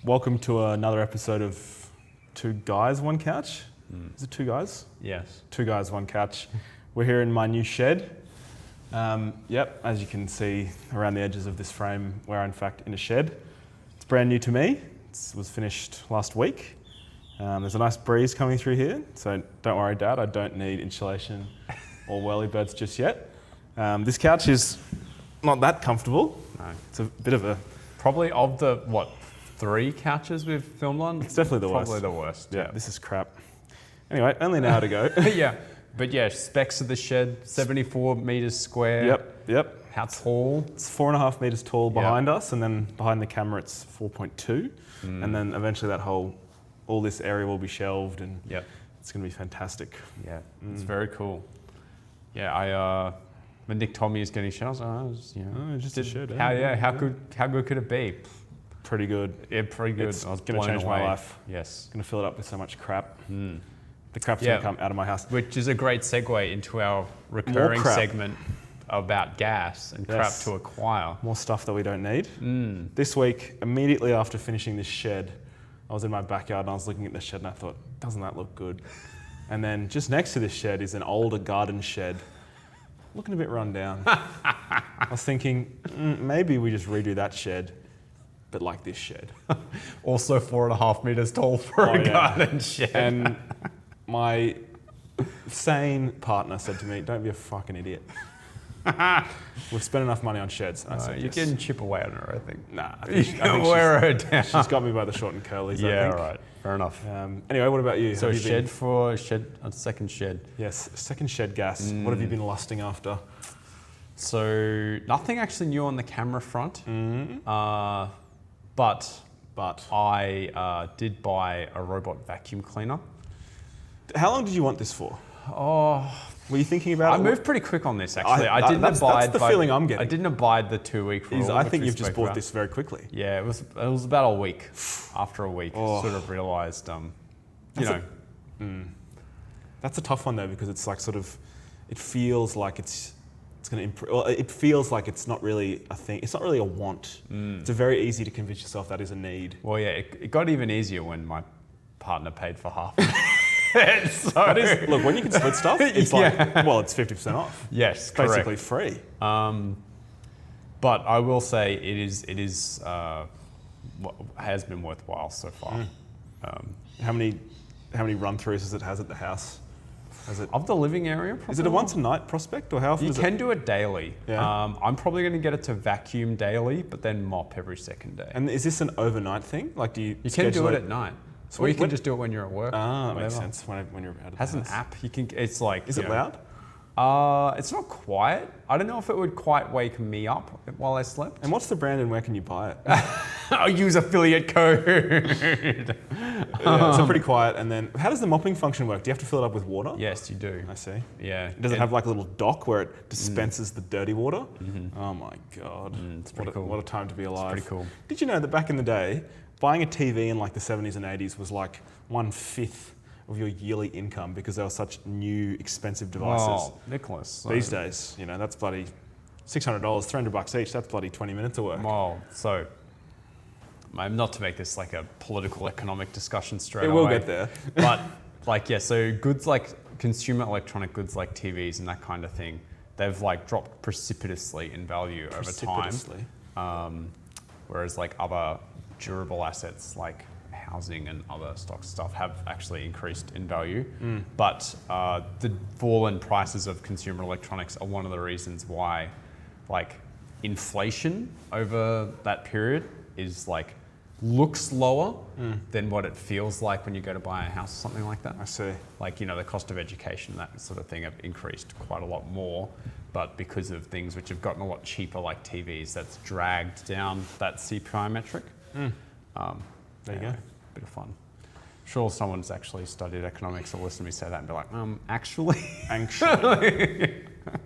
welcome to another episode of Two Guys, One Couch. Is it two guys? Yes. Two guys, one couch. We're here in my new shed. Yep, as you can see around the edges of this frame, we're in fact in a shed. It's brand new to me. It was finished last week. There's a nice breeze coming through here, so don't worry, Dad, I don't need insulation or whirlybirds just yet. This couch is not that comfortable. No. It's a bit of a... Probably of the, 3 couches we've filmed on? It's definitely the worst. Probably the worst. Yeah, this is crap. Anyway, only an hour to go. Yeah, but yeah, specs of the shed, 74 meters square. Yep. How tall? It's 4.5 meters tall behind us, and then behind the camera it's 4.2. And then eventually all this area will be shelved, and it's going to be fantastic. Yeah, it's very cool. Yeah, when Nick told me he was getting shelves, Just a shed. How good could it be? Pretty good. Yeah, pretty good. It's going to change my life. Yes. It's going to fill it up with so much crap. The crap's going to come out of my house. Which is a great segue into our recurring segment about gas and crap to acquire. More stuff that we don't need. This week, immediately after finishing this shed, I was in my backyard and I was looking at the shed and I thought, doesn't that look good? And then just next to this shed is an older garden shed, looking a bit run down. I was thinking, maybe we just redo that shed, but like this shed. Also 4.5 meters tall for a garden shed. And my sane partner said to me, don't be a fucking idiot. We've spent enough money on sheds. I said, you can chip away on her, I think. Nah, I think wear her down. She's got me by the short and curlies, I think. Right. Fair enough. Anyway, what about you? So a second shed. Yes, second shed gas. What have you been lusting after? So nothing actually new on the camera front. But I did buy a robot vacuum cleaner. How long did you want this for? Oh, were you thinking about it? I moved pretty quick on this, actually. That's the feeling I'm getting. I didn't abide the 2-week rule. I think you've just bought this very quickly. Yeah, it was about a week. After a week, sort of realised, That's a tough one though, because it's like it feels like it's going to improve. Well, it feels like it's not really a thing. It's not really a want. It's very easy to convince yourself that is a need. Well, yeah, it got even easier when my partner paid for half. Look, when you can split stuff, it's it's 50% off. Yes, it's basically free. But I will say it has been worthwhile so far. How many run-throughs does it has at the house? Of the living area, probably. Is it a once a night prospect, or how often? You can do it daily. Yeah. I'm probably going to get it to vacuum daily, but then mop every second day. And is this an overnight thing? Like, do you? You can do it at night. So or you can just do it when you're at work. That makes sense. When you're out of the Has house. an app. You can. It's like. Is it loud? It's not quiet. I don't know if it would quite wake me up while I slept. And what's the brand and where can you buy it? I'll use affiliate code. So pretty quiet. And then, how does the mopping function work? Do you have to fill it up with water? Yes, you do. I see. Yeah. Does it have like a little dock where it dispenses the dirty water? Oh my God. It's pretty cool. What a time to be alive. It's pretty cool. Did you know that back in the day, buying a TV in like the 70s and 80s was like 1/5 of your yearly income because they were such new, expensive devices. Oh, Nicholas. These days, that's bloody $600, $300 each. That's bloody 20 minutes of work. Well, so not to make this like a political economic discussion straight away. We'll get there. But so goods like consumer electronic goods like TVs and that kind of thing, they've like dropped precipitously in value over time. Whereas like other durable assets like housing and other stock stuff have actually increased in value. But the fall in prices of consumer electronics are one of the reasons why like inflation over that period is like looks lower than what it feels like when you go to buy a house or something like that. I see. Like, the cost of education, that sort of thing have increased quite a lot more. But because of things which have gotten a lot cheaper like TVs, that's dragged down that CPI metric. There you go. Bit of fun. I'm sure someone's actually studied economics will listen to me say that and be like, actually.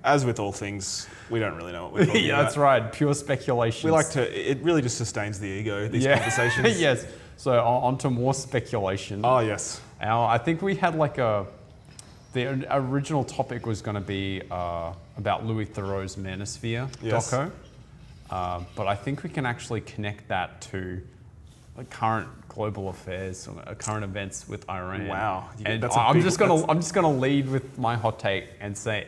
As with all things, we don't really know what we're talking about. That's right. Pure speculation. It really just sustains the ego, these conversations. Yes. So on to more speculation. Oh, yes. I think we had the original topic was going to be about Louis Theroux's Manosphere doco. But I think we can actually connect that to like current global affairs, or current events with Iran. Wow. And I'm just gonna lead with my hot take and say,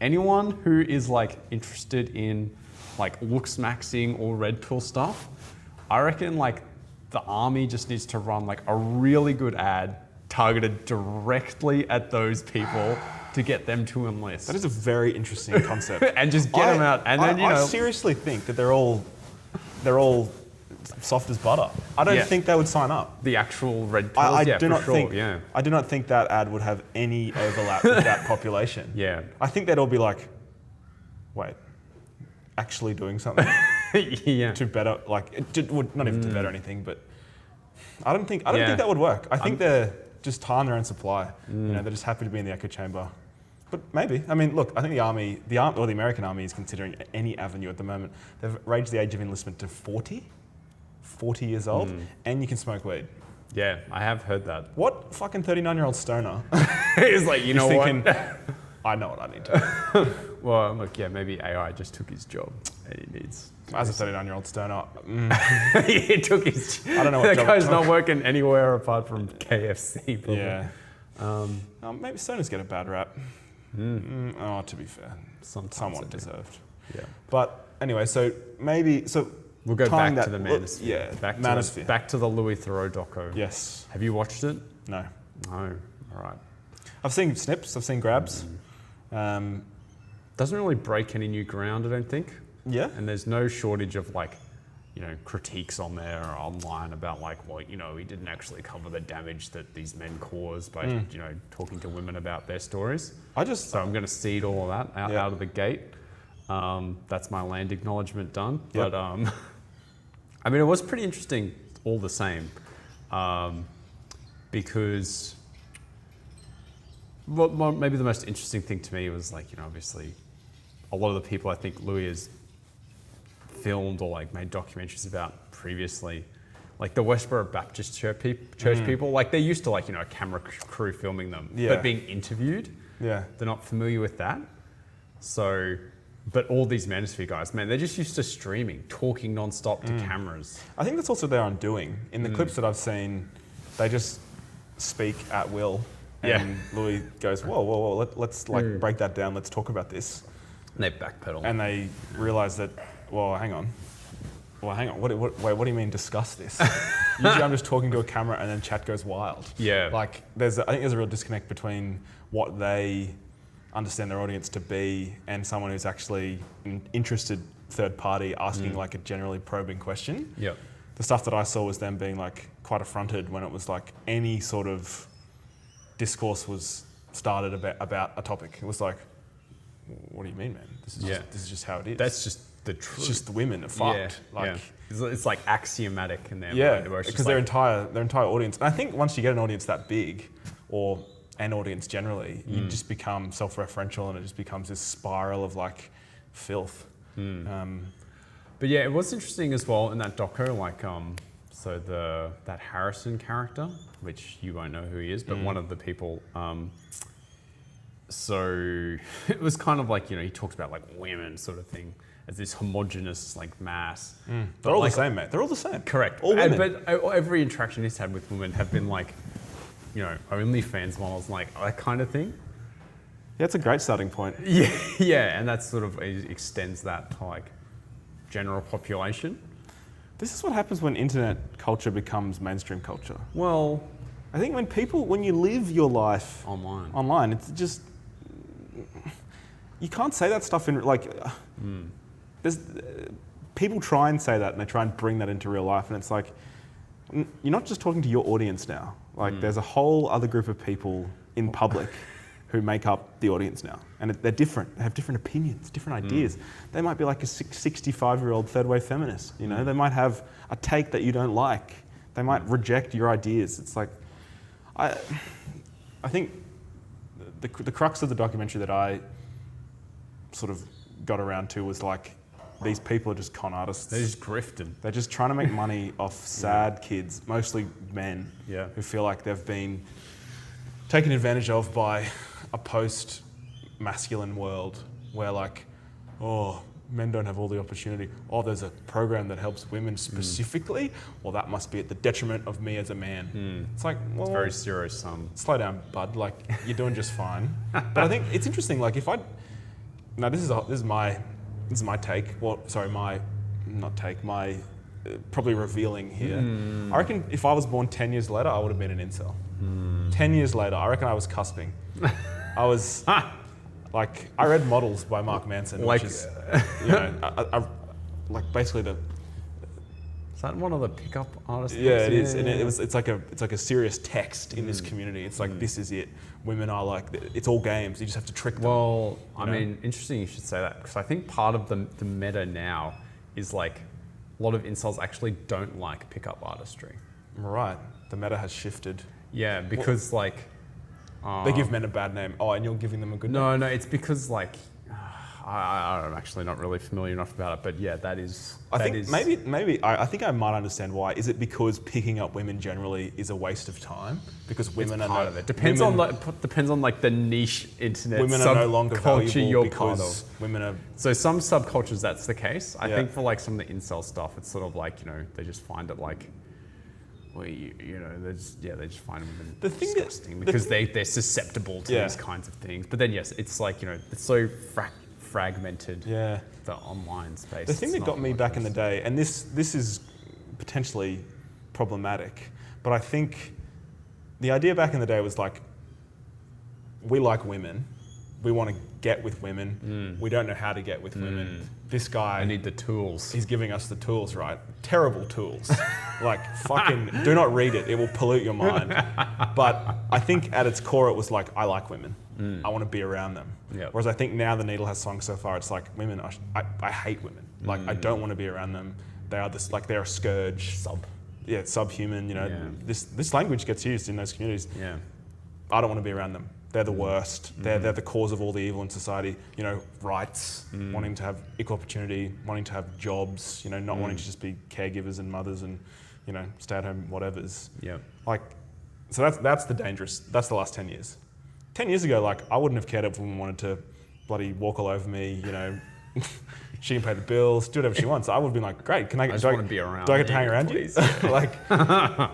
anyone who is like interested in like looks maxing or red pill stuff, I reckon like the army just needs to run like a really good ad targeted directly at those people to get them to enlist. That is a very interesting concept. And just get them out. And then, I seriously think that they're all soft as butter. I don't think they would sign up. The actual red pills, I do not think. Yeah. I do not think that ad would have any overlap with that population. Yeah. I think they'd all be like, wait, actually doing something Yeah. to better, like, not even to better anything, but I don't think that would work. I think they're just tying their own supply. You know, they're just happy to be in the echo chamber. But maybe. I mean, look, I think the American army is considering any avenue at the moment. They've raised the age of enlistment to 40 years old, and you can smoke weed. Yeah, I have heard that. What fucking 39-year-old stoner He's like, you know thinking, what? I know what I need to. Well, look, yeah, maybe AI just took his job and he needs... As a 39-year-old stoner, He took his... I don't know what that job guy's it not took. working anywhere apart from KFC. Probably. Yeah. Maybe stoners get a bad rap. To be fair, somewhat deserved. Yeah. But anyway, We'll go tying back to that- the Manosphere. Yeah, back to Manosphere. back to the Louis Theroux doco. Yes. Have you watched it? No. No. All right. I've seen snips. I've seen grabs. Doesn't really break any new ground, I don't think. Yeah. And there's no shortage of like, you know, critiques on there or online about like, well, you know, he didn't actually cover the damage that these men caused by, you know, talking to women about their stories. So I'm going to cede all of that out of the gate. That's my land acknowledgement done. Yep. But I mean, it was pretty interesting all the same, because maybe the most interesting thing to me was like, you know, obviously a lot of the people I think Louis has filmed or like made documentaries about previously, like the Westboro Baptist church people, like they're used to like, you know, a camera crew filming them, but being interviewed, they're not familiar with that. So, but all these Manosphere guys, man, they're just used to streaming, talking nonstop to cameras. I think that's also their undoing. In the clips that I've seen, they just speak at will. And Louis goes, whoa, let's like break that down. Let's talk about this. And they backpedal. And they realise that, hang on. What do you mean discuss this? Usually I'm just talking to a camera and then chat goes wild. Yeah. Like I think there's a real disconnect between what they understand their audience to be and someone who's actually an interested third party asking like a generally probing question. Yep. The stuff that I saw was them being like quite affronted when it was like any sort of discourse was started about a topic. It was like, what do you mean, man? This is just how it is. That's just the truth. It's just the women are fucked. It's like axiomatic in their mind. Because their entire audience. And I think once you get an audience that big, or an audience generally, you just become self-referential, and it just becomes this spiral of like filth. But yeah, it was interesting as well in that doco, like so that Harrison character, which you won't know who he is, but one of the people. So it was kind of like, you know, he talks about like women sort of thing as this homogenous like mass. They're all the same, mate. They're all the same. Correct. All women. But every interaction he's had with women have been like, you know, OnlyFans models, like that kind of thing. Yeah, it's a great starting point. Yeah, and that sort of extends that to like general population. This is what happens when internet culture becomes mainstream culture. Well, I think when you live your life online, it's just, you can't say that stuff in like, there's people try and say that and they try and bring that into real life, and it's like, you're not just talking to your audience now. Like there's a whole other group of people in public who make up the audience now. And they're different. They have different opinions, different ideas. They might be like a 65-year-old third wave feminist. You know, they might have a take that you don't like. They might reject your ideas. It's like, I think the crux of the documentary that I sort of got around to was like, these people are just con artists. They're just grifting. They're just trying to make money off sad kids, mostly men, who feel like they've been taken advantage of by a post-masculine world where like, men don't have all the opportunity. Oh, there's a program that helps women specifically. Well, that must be at the detriment of me as a man. It's like, well, It's very zero sum. slow down, bud. Like, you're doing just fine. But I think it's interesting. Like, this is my take. Well, sorry, my probably revealing here. I reckon if I was born 10 years later, I would have been an incel. 10 years later, I reckon I was cusping. I was like, I read Models by Mark Manson, which is, like basically the. Is that one of the pickup artists? Yeah, it is, and it's like a serious text in this community. It's like this is it. Women are like, it's all games. You just have to trick them. Well, I mean, interesting you should say that, because I think part of the meta now is like a lot of incels actually don't like pickup artistry. Right, the meta has shifted. Yeah, because like they give men a bad name. Oh, and you're giving them a good name. No, it's because like I'm actually not really familiar enough about it, but yeah, that is. I think I might understand why. Is it because picking up women generally is a waste of time? Because women it's are part of it. Depends on like the niche internet women are no longer subculture valuable you're because part of. women are. So some subcultures that's the case. I think for like some of the incel stuff, it's sort of like, you know, they just find it like. Well, you know, they just find women disgusting because they're susceptible to these kinds of things. But then yes, it's like, you know, it's so fragmented. Yeah. The online space. The thing that got me back in the day, and this is potentially problematic, but I think the idea back in the day was like, we like women, we want to get with women, we don't know how to get with women. This guy, I need the tools. He's giving us the tools, right? Terrible tools. Like, fucking, do not read it. It will pollute your mind. But I think at its core, it was like, I like women. I want to be around them. Yep. Whereas I think now the needle has swung so far, it's like, women, I hate women. Like, I don't want to be around them. They are this, like, they're a scourge. Subhuman, you know. Yeah. This language gets used in those communities. Yeah. I don't want to be around them. They're the worst. They're the cause of all the evil in society. You know, rights, wanting to have equal opportunity, wanting to have jobs. You know, not wanting to just be caregivers and mothers and, you know, stay-at-home whatevers. Yeah. Like, so that's the last 10 years. 10 years ago, like, I wouldn't have cared if a woman wanted to bloody walk all over me. You know, she can pay the bills, do whatever she wants. I would have been like, great. Can I just want to be around. Do I get to hang around please? you? Like,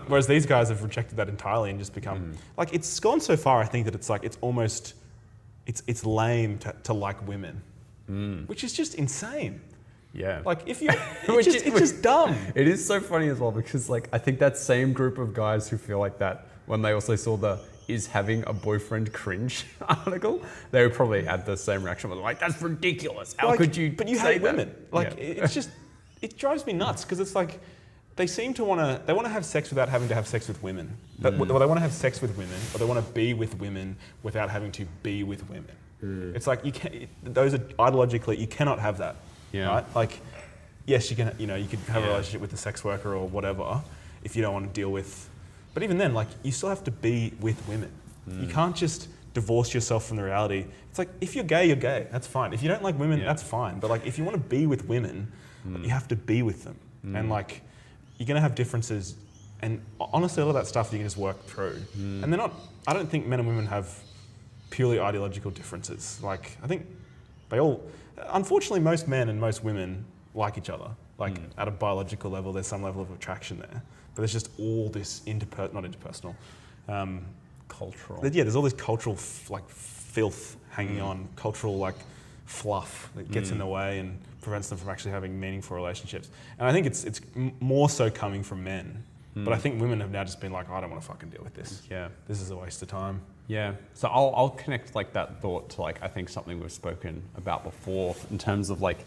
whereas these guys have rejected that entirely and just become like, it's gone so far. I think that it's like it's almost it's lame to like women, which is just insane. Yeah. Like if you, it's just dumb. It is so funny as well because like I think that same group of guys who feel like that when they also saw the "is having a boyfriend cringe" article, they would probably had the same reaction. They're like, "That's ridiculous. How could you?" But you hate women. Like it's just, it drives me nuts because it's like they seem to want to have sex without having to have sex with women. Or they want to have sex with women, or they want to be with women without having to be with women. It's like you can't. Those are ideologically, you cannot have that. Yeah. Right? Like, yes, you can. You know, you could have a relationship with a sex worker or whatever if you don't want to deal with. But even then, like, you still have to be with women. You can't just divorce yourself from the reality. It's like, if you're gay, you're gay. That's fine. If you don't like women, that's fine. But like, if you want to be with women, you have to be with them. And like, you're going to have differences. And honestly, all of that stuff you can just work through. And they're not, I don't think men and women have purely ideological differences. Like, I think they all, unfortunately, most men and most women like each other. Like, at a biological level, there's some level of attraction there. But there's just all this not interpersonal, cultural. Yeah, there's all this cultural like filth hanging on, cultural like fluff that gets in the way and prevents them from actually having meaningful relationships. And I think it's more so coming from men. But I think women have now just been like, I don't want to fucking deal with this. Yeah. This is a waste of time. Yeah. So I'll connect like that thought to like I think something we've spoken about before in terms of like,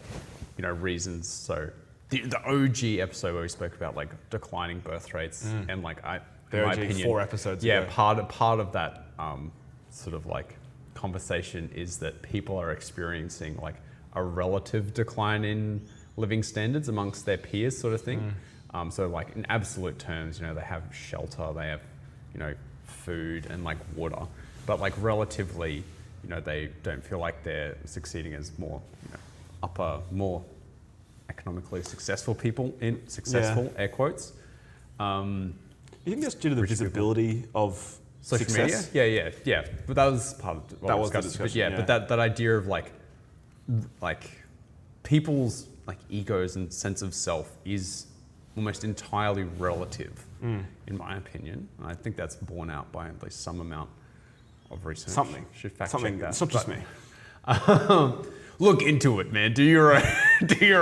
you know, reasons. So the OG episode where we spoke about like declining birth rates and like in my opinion, 4 episodes ago. part of that sort of like conversation is that people are experiencing like a relative decline in living standards amongst their peers, sort of thing. So like in absolute terms, you know, they have shelter, they have, you know, food and like water, but like relatively, you know, they don't feel like they're succeeding as more, you know, more economically successful people in air quotes. You think that's due to the visibility of social success? media? Yeah. But that was part of that was the discussion. But but that idea of like people's like egos and sense of self is almost entirely relative, in my opinion. And I think that's borne out by at least some amount of research. Should fact check that. It's not just me. Look into it, man. Do your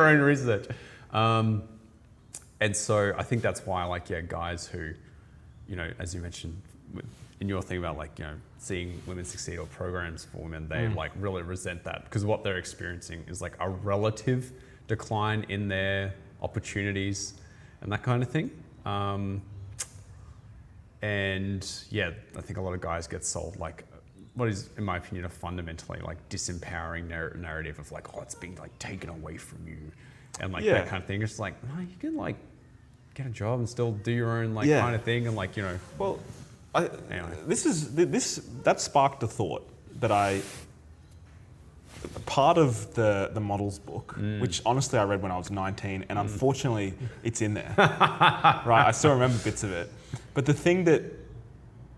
own research. And so I think that's why, like, guys who, as you mentioned in your thing about like, seeing women succeed or programs for women, they like really resent that because what they're experiencing is like a relative decline in their opportunities and that kind of thing. And yeah, I think a lot of guys get sold like what is, in my opinion, a fundamentally like disempowering narrative of like, oh, it's being like taken away from you, and like that kind of thing. It's like, no, you can like get a job and still do your own like kind of thing, and like Well, anyway. That sparked a thought that part of the models book, which honestly I read when I was 19, and unfortunately it's in there. Right, I still remember bits of it. But the thing that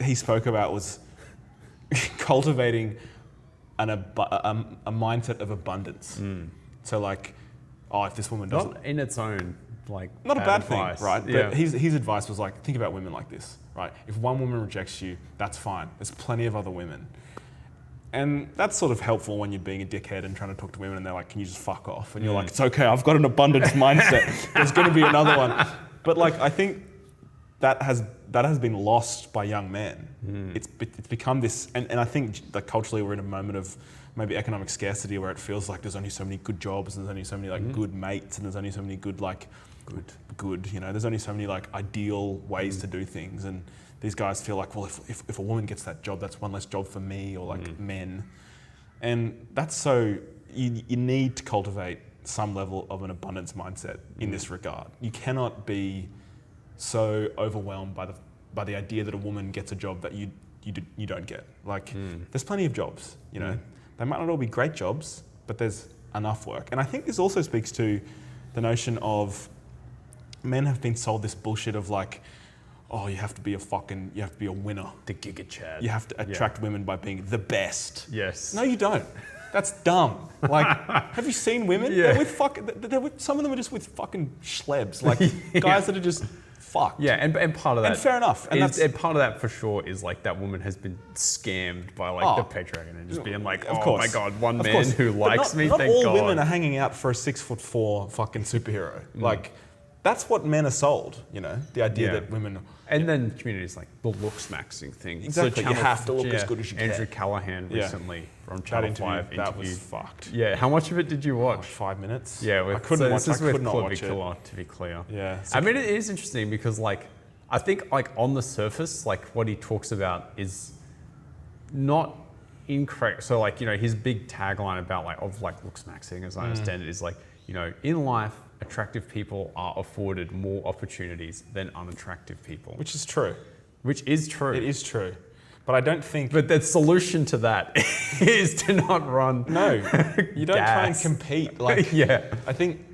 he spoke about was cultivating a mindset of abundance. So like, oh, if this woman doesn't... Not in its own, like, not a bad advice. thing, right? Yeah. But his advice was like, think about women like this, right? If one woman rejects you, that's fine. There's plenty of other women. And that's sort of helpful when you're being a dickhead and trying to talk to women and they're like, can you just fuck off? And you're like, it's okay, I've got an abundance mindset. There's going to be another one. But like, I think that has been lost by young men. It's become this, and I think that culturally we're in a moment of maybe economic scarcity where it feels like there's only so many good jobs and there's only so many like good mates and there's only so many good, there's only so many like ideal ways to do things. And these guys feel like, well, if a woman gets that job, that's one less job for me, or like men. And that's so, you need to cultivate some level of an abundance mindset in this regard. You cannot be so overwhelmed by the idea that a woman gets a job that you don't get. Like, there's plenty of jobs, They might not all be great jobs, but there's enough work. And I think this also speaks to the notion of men have been sold this bullshit of like, oh, you have to be a winner. The Giga Chad. You have to attract women by being the best. Yes. No, you don't. That's dumb. Like, have you seen women? Yeah. Some of them are just with fucking schlebs. Like, guys that are just fucked. Yeah, and part of that... And fair enough. And part of that for sure is like that woman has been scammed by like the patriarchy and just being like, my God, one man who likes me, not thank all God. women are hanging out for a 6'4" fucking superhero. Like, that's what men are sold, the idea that women... And then communities like the looks maxing thing. Exactly, So you have to look as good as you can. Andrew Callahan recently from That Channel interview, 5 that was interviewed. fucked. Yeah, how much of it did you watch? 5 minutes. Yeah, I couldn't watch. This is I with could not Clive watch it. Killer, to be clear. Yeah. I mean, it is interesting because, like, I think, like, on the surface, like, what he talks about is not incorrect. So, like, his big tagline about, like, looks maxing, as I understand it, is like, in life, attractive people are afforded more opportunities than unattractive people. Which is true. Which is true. It is true. But I don't think... But the solution to that is to not run. No, you don't try and compete. Like, I think...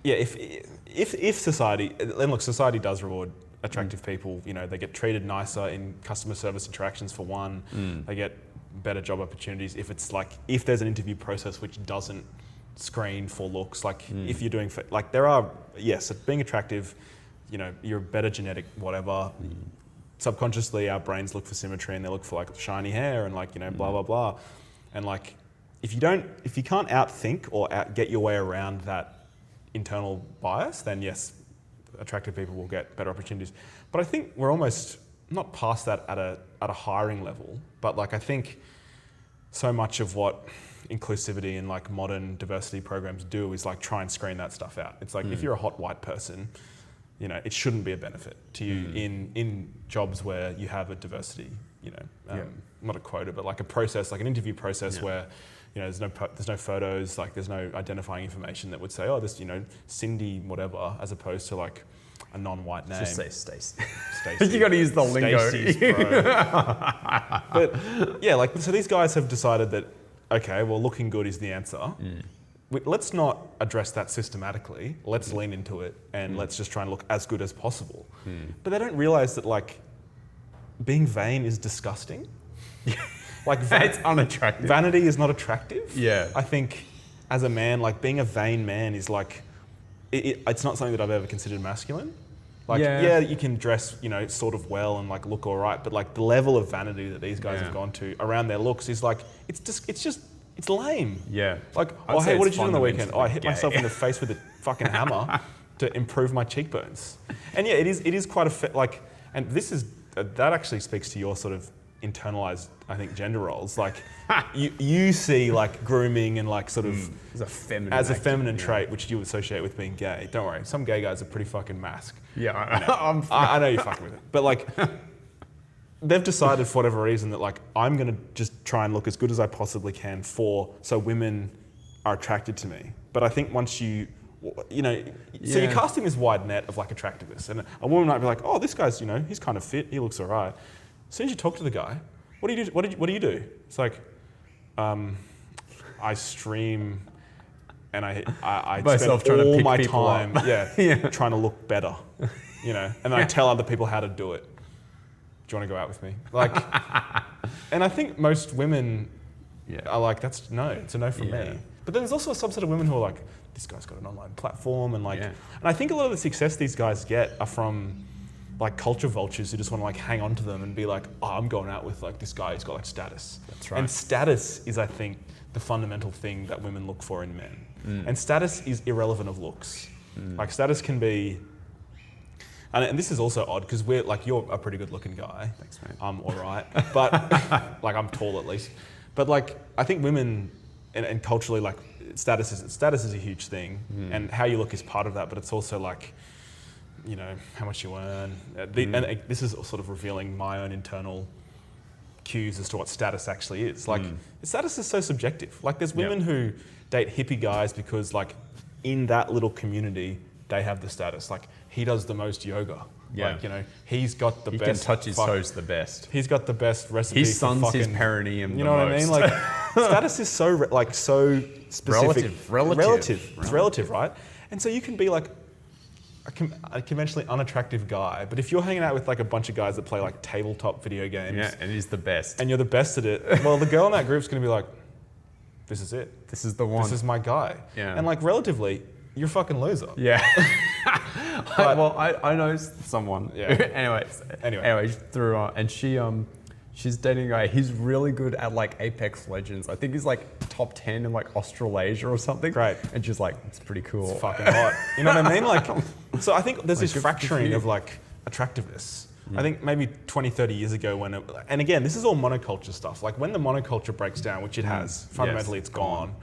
Yeah, if society... And look, society does reward attractive people. They get treated nicer in customer service interactions for one. They get better job opportunities. If there's an interview process which doesn't screen for looks, like if you're doing... Like, there are... Yes, being attractive... you're a better genetic whatever. Subconsciously, our brains look for symmetry and they look for like shiny hair and like, blah, blah, blah. And like, if you can't outthink or get your way around that internal bias, then yes, attractive people will get better opportunities. But I think we're almost not past that at a hiring level, but like, I think so much of what inclusivity and like modern diversity programs do is like try and screen that stuff out. It's like, if you're a hot white person, it shouldn't be a benefit to you in jobs where you have a diversity, not a quota, but like a process, like an interview process where, there's no photos, like there's no identifying information that would say, oh, this, Cindy, whatever, as opposed to like a non-white name. Just say Stacey. Stacey. You got to use the lingo. Stacey's, bro. But yeah, like, so these guys have decided that, okay, well, looking good is the answer. Let's not address that systematically. Let's lean into it and let's just try and look as good as possible. But they don't realize that like being vain is disgusting. Like It's unattractive. vanity is not attractive. Yeah. I think as a man, like being a vain man is like, it's not something that I've ever considered masculine. Like, yeah, you can dress, sort of well and like look all right, but like the level of vanity that these guys have gone to around their looks is like, it's lame. Yeah. Like, I'd say hey, what it's did you do on the weekend? Oh, I hit gay. myself in the face with a fucking hammer to improve my cheekbones. And yeah, it is quite and that actually speaks to your sort of internalized, I think, gender roles. Like, you see like grooming and like sort of as a feminine trait, which you associate with being gay. Don't worry, some gay guys are pretty fucking mask. Yeah, I know you're fucking with it, but like, they've decided for whatever reason that like I'm gonna just try and look as good as I possibly can so women are attracted to me. But I think once so you're casting this wide net of like attractiveness, and a woman might be like, oh, this guy's he's kind of fit, he looks all right. As soon as you talk to the guy, what do you do? What do you do? It's like, I stream, and I myself spend trying to all pick my people time, up. trying to look better, and then I tell other people how to do it. Do you want to go out with me? Like, and I think most women are like, it's a no from me. But then there's also a subset of women who are like, this guy's got an online platform, and like, and I think a lot of the success these guys get are from like culture vultures who just want to like hang on to them and be like, oh, I'm going out with like this guy who's got like status. That's right. And status is, I think, the fundamental thing that women look for in men. And status is irrelevant of looks. Like status can be, and this is also odd because you're a pretty good looking guy. Thanks, mate. I'm all right, but like I'm tall at least. But like I think women and culturally like status is a huge thing, and how you look is part of that. But it's also like, how much you earn. And this is sort of revealing my own internal cues as to what status actually is. Like, status is so subjective. Like, there's women who date hippie guys because, like, in that little community, they have the status. Like, he does the most yoga. Yeah. Like, he's got the best. He can touch his toes the best. He's got the best recipe. His son's for his perineum. You know what I mean? Like, status is so specific. Relative. It's relative, right? And so you can be like a conventionally unattractive guy, but if you're hanging out with like a bunch of guys that play like tabletop video games, and he's the best, and you're the best at it, well, the girl in that group's going to be like, this is it. This is the one. This is my guy. Yeah. And like relatively, you're a fucking loser. Yeah. I know someone. Yeah. Anyway, through and she's dating a guy. He's really good at like Apex Legends. I think he's like top 10 in like Australasia or something. Great. And she's like, it's pretty cool. It's fucking hot. You know what I mean? Like, so I think there's this fracturing of like attractiveness. I think maybe 20, 30 years ago and again, this is all monoculture stuff. Like when the monoculture breaks down, which it has, fundamentally it's gone.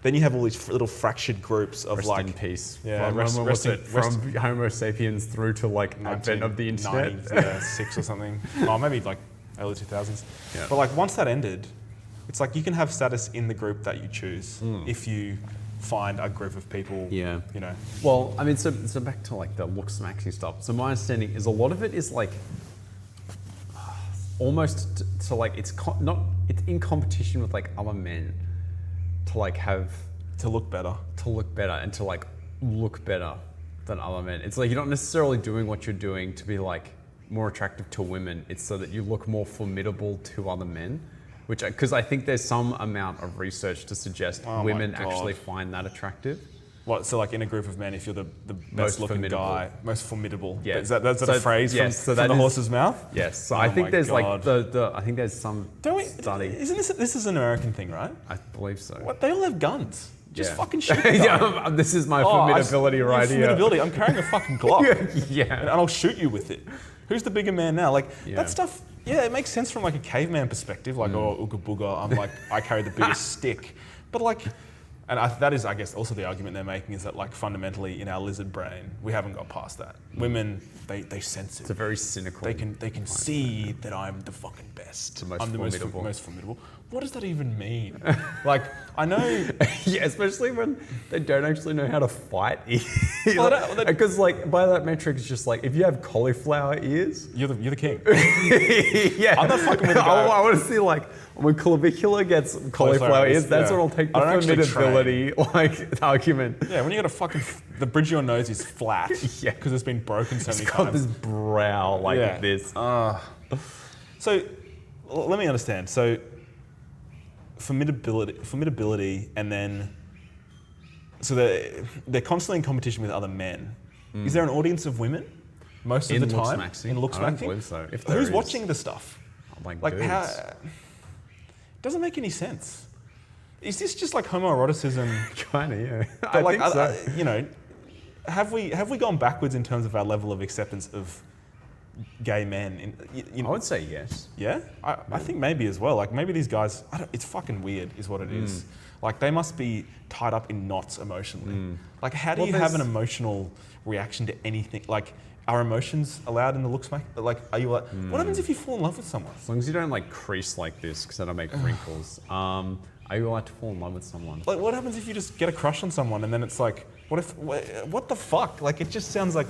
Then you have all these little fractured groups of rest like in peace. Yeah, from Homo sapiens through to like advent of the internet. 6 or something. Oh, maybe like early 2000s. Yeah. But like once that ended, it's like you can have status in the group that you choose if you find a group of people. Yeah. Well, I mean, so back to like the looks maxing stuff. So my understanding is a lot of it is like almost to like it's in competition with like other men. To look better and to like look better than other men. It's like you're not necessarily doing what you're doing to be like more attractive to women. It's so that you look more formidable to other men, because I think there's some amount of research to suggest women actually find that attractive. What, so like in a group of men, if you're the best looking guy, most formidable. Yeah. Is that a phrase from the horse's mouth? Yes. So I think there's like I think there's some study. Isn't this is an American thing, right? I believe so. What, they all have guns. Just fucking shoot the guy. This is my formidability right here. Formidability. I'm carrying a fucking Glock. Yeah. And I'll shoot you with it. Who's the bigger man now? Like that stuff, it makes sense from like a caveman perspective. Like, ooga booga, I'm like, I carry the biggest stick. But like, and that is, I guess, also the argument they're making is that like fundamentally in our lizard brain, we haven't got past that. Women, they sense it. It's a very cynical. They can see that I'm the fucking best. I'm the most formidable. What does that even mean? Like, I know. Yeah, especially when they don't actually know how to fight. Because like by that metric, it's just like if you have cauliflower ears, you're the king. Yeah, I'm not fucking with a guy. I want to see like when Clavicular gets cauliflower ears. That's when I'll take the formidability argument. Yeah, when you got a fucking the bridge of your nose is flat. Yeah, because it's been broken so many times. It's got this brow like this. So let me understand. So formidability, and then so they're constantly in competition with other men. Is there an audience of women most of the time in looks I don't maxing? believe so. If Who's watching the stuff? Like Like how? It doesn't make any sense. Is this just like homoeroticism? kind of, yeah. But like, you know, have we gone backwards in terms of our level of acceptance of gay men? I would say yes. Yeah, I think maybe as well. Like maybe these guys, it's fucking weird, is what it is. Like they must be tied up in knots emotionally. Like how do you have an emotional reaction to anything? Like are emotions allowed in the looks? Like are you like? What happens if you fall in love with someone? As long as you don't like crease like this, because that'll make wrinkles. Are you allowed to fall in love with someone? Like what happens if you just get a crush on someone and then it's like, what the fuck? Like it just sounds like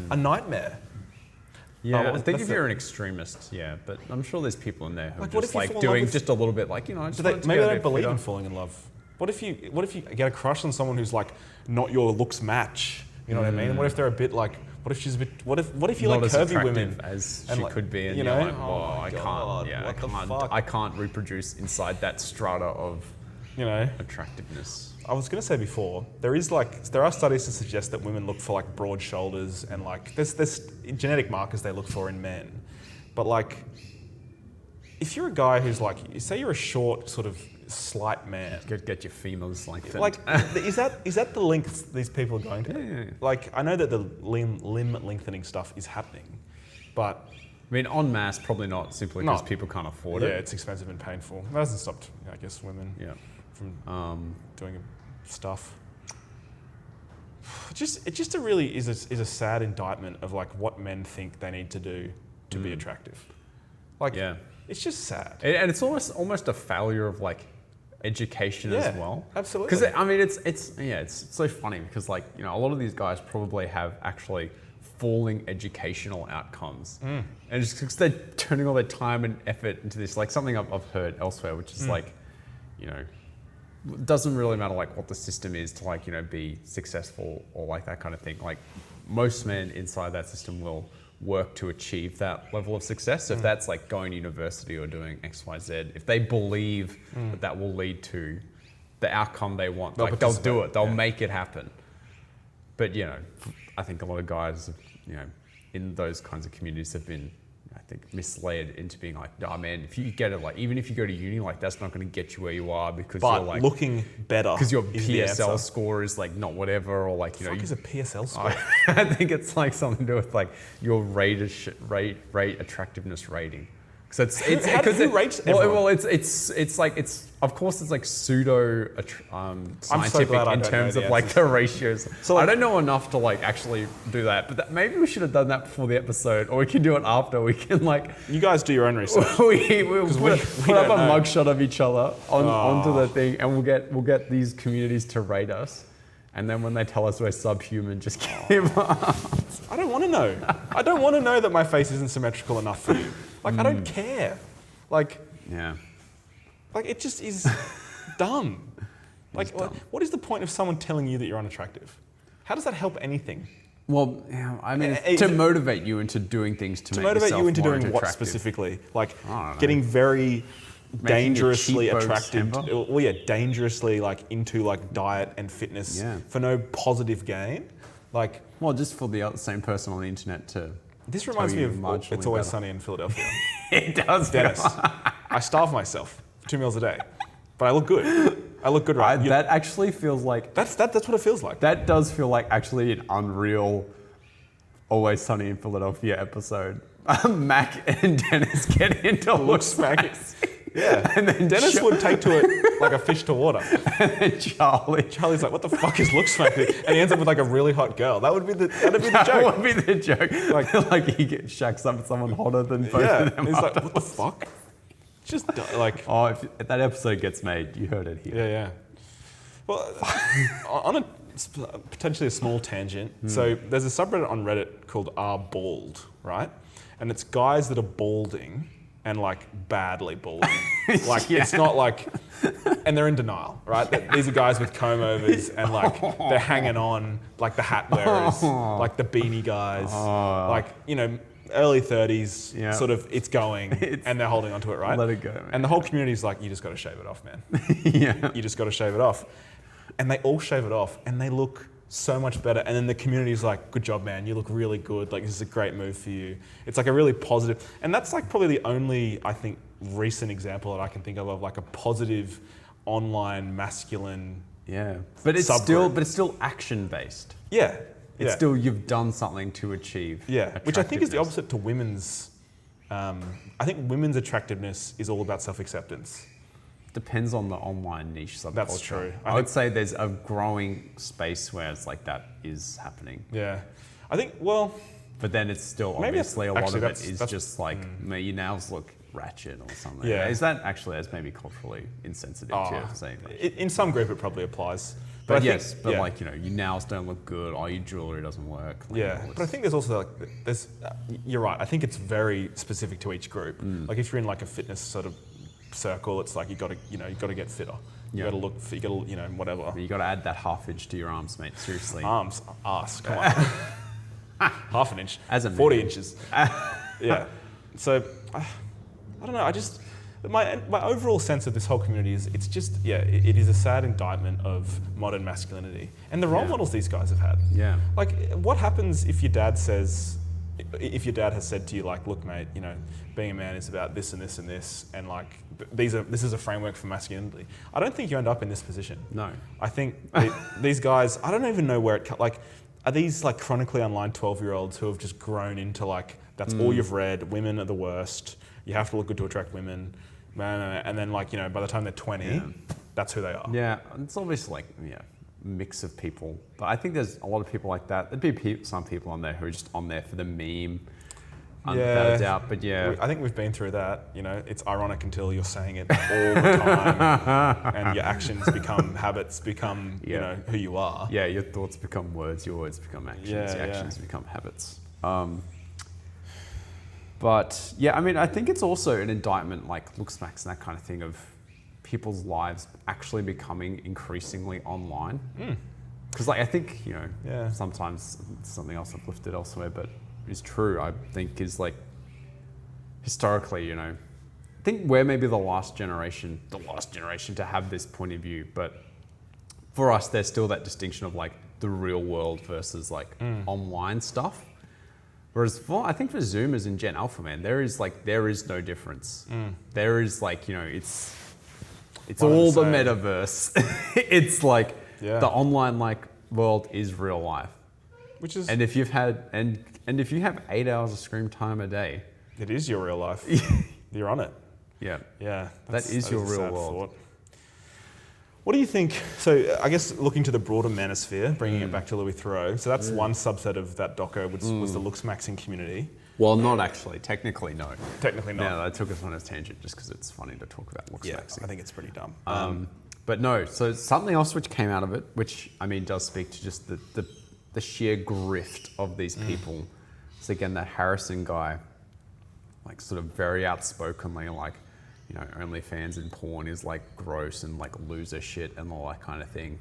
a nightmare. Yeah, I think if you're an extremist, yeah, but I'm sure there's people in there who are Like, what just if you like fall in love doing with- just a little bit, like, you know, I just wanted to Maybe go they a don't bit believe fitter. in falling in love. What if you get a crush on someone who's like not your looks match? You know what I mean? What if they're a bit like? What if she's a bit? What if you Not like as curvy attractive women as and she like, could be, and you you're know? like, Oh my I God, can't, yeah, what the fuck? I can't reproduce inside that strata of You know. attractiveness. I was going to say before, there are studies to suggest that women look for like broad shoulders and like there's genetic markers they look for in men, but like if you're a guy who's like, say you're a short sort of slight man, Get your femurs lengthened. like is that the lengths these people are going to? Yeah. Like I know that the limb lengthening stuff is happening, but I mean, en masse, probably not, simply because people can't afford yeah, it. it's expensive and painful. That hasn't stopped, I guess, women Yeah. from doing stuff. It just really is a sad indictment of like what men think they need to do to be attractive. Like, Yeah. it's just sad. And it's almost a failure of like education as well. Absolutely. Because I mean, it's so funny because like, you know, a lot of these guys probably have actually falling educational outcomes, and it's because they're turning all their time and effort into this. Like something I've heard elsewhere, which is like, you know, it doesn't really matter like what the system is to like, you know, be successful or like that kind of thing. Like most men inside that system will work to achieve that level of success. So if that's like going to university or doing X, Y, Z, if they believe that will lead to the outcome they want, they'll do it. They'll make it happen. But you know, I think a lot of guys, you know, in those kinds of communities have been, I think, misled into being like, oh man, if you get it, like even if you go to uni, like that's not going to get you where you are because But you're like looking better because your is the PSL answer. score is like not whatever, or like, you know, What the fuck is a PSL score? I think it's like something to do with like your rate attractiveness rating. So it's who rates everyone? well it's like of course it's like pseudo scientific glad I in don't terms know of the like answers. the ratios. So, like- I don't know enough to like actually do that, but maybe we should have done that before the episode, or we can do it after. We can like You guys do your own research. we'll put up a don't know. mugshot of each other onto the thing, and we'll get these communities to rate us, and then when they tell us we're subhuman, just give up. I don't want to know. I don't want to know that my face isn't symmetrical enough for you. Like I don't care. Like Yeah. it just is dumb. Like dumb. what is the point of someone telling you that you're unattractive? How does that help anything? Well, yeah, I mean, Is to it- motivate you into doing things to make Motivate yourself you into more doing what attractive. specifically? Like I don't know. getting very dangerously your cheekbones attractive. temper? Well, yeah, dangerously like into like diet and fitness Yeah. for no positive gain. Like Well, just for the same person on the internet to. this reminds me you of marginally It's Always better. Sunny in Philadelphia. It does, Dennis, I starve myself for 2 meals a day, but I look good. I look good, right? That actually feels like That's what it feels like. that does feel like actually an unreal Always Sunny in Philadelphia episod. Mac and Dennis get into looks maxing. Yeah, And then Dennis would take to it like a fish to water. And then Charlie's like, "What the fuck is looks smacking?" And he ends up with like a really hot girl. That'd be the that joke. would be the joke. Like he shacks up with someone hotter than both Yeah, of them. and he's like, "What the fuck?" Just like, Oh, if that episode gets made, you heard it here. yeah. Well, on a potentially a small tangent. So there's a subreddit on Reddit called r bald, right? And it's guys that are balding and like badly bullied. Like it's not like, and they're in denial, right? These are guys with comb overs and like they're hanging on, like the hat wearers, like the beanie guys, like, you know, early 30s, sort of it's going and they're holding onto it, right? Let it go, man. And the whole community's like, you just got to shave it off, man. You just got to shave it off. And they all shave it off and they look so much better. And then the community's like, good job, man. You look really good. Like, this is a great move for you. It's like a really positive, and that's like probably the only, I think, recent example that I can think of like a positive online masculine. Yeah. But it's still action based. Yeah. It's still, you've done something to achieve. Yeah. Which I think is the opposite to women's. I think women's attractiveness is all about self-acceptance. Depends on the online niche subculture. That's true. I would say there's a growing space where it's like that is happening. Yeah. I think, well... But then it's still obviously a lot of it is just like, your nails look ratchet or something. Yeah. Is that actually, that's maybe culturally insensitive to saying that? In some group it probably applies. But yes, like, you know, your nails don't look good, or your jewelry doesn't work. Like, but I think there's also like, you're right, I think it's very specific to each group. Like if you're in like a fitness sort of circle, it's like you got to get fitter. You got to look, you got to, you know, whatever. You got to add that half inch to your arms, mate. Seriously. Arms, ass, come on. Half an inch. As a 40 inches. Yeah. So, I don't know. I just my overall sense of this whole community is it's just it is a sad indictment of modern masculinity and the role models these guys have had. Yeah. Like, what happens if your dad has said to you, like, look, mate, you know, being a man is about this and this and this, and like this is a framework for masculinity. I don't think you end up in this position. No. I think these guys, I don't even know where it like. Are these like chronically online 12-year-olds who have just grown into like, that's all you've read, women are the worst, you have to look good to attract women, and then like, you know, by the time they're 20, that's who they are. Yeah, it's obviously like, mix of people. But I think there's a lot of people like that. There'd be some people on there who are just on there for the meme, without a doubt, but I think we've been through that. You know, it's ironic until you're saying it all the time, and your actions become habits, become you know who you are. Yeah, your thoughts become words, your words become actions, your actions become habits. But I mean, I think it's also an indictment, like looksmacks and that kind of thing, of people's lives actually becoming increasingly online. Because like I think, you know, sometimes it's something else I've lifted elsewhere, but is true, I think, is like historically, you know, I think we're maybe the last generation to have this point of view, but for us, there's still that distinction of like the real world versus like online stuff. Whereas I think for Zoomers and Gen Alpha, man, there is no difference. There is like, you know, it's all the metaverse. It's like the online like world is real life. Which is, and if you have 8 hours of screen time a day, it is your real life. You're on it. Yeah. That is your real world. Thought. What do you think? So I guess looking to the broader manosphere, bringing it back to Louis Theroux. So that's one subset of that doco, which was the looksmaxing community. Well, not actually. Technically, no. Technically not. Yeah, I took us on a tangent just because it's funny to talk about looksmaxing. Yeah, I think it's pretty dumb. But no, so something else which came out of it, which I mean does speak to just the sheer grift of these people. So again, that Harrison guy, like sort of very outspokenly, like, you know, OnlyFans and porn is like gross and like loser shit and all that kind of thing.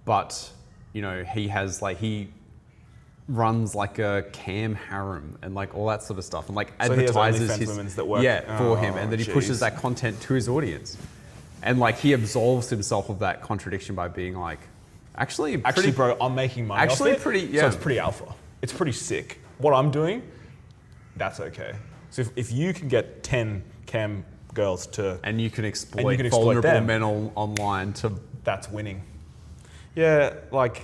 But, you know, he runs like a cam harem and like all that sort of stuff and like advertises his women's that work for him, and then he pushes that content to his audience. And like he absolves himself of that contradiction by being like, Actually, bro, I'm making money off it, so it's pretty alpha. It's pretty sick. What I'm doing, that's okay. So if you can get 10 cam girls to... And you can exploit vulnerable them, men online to... That's winning. Yeah, like...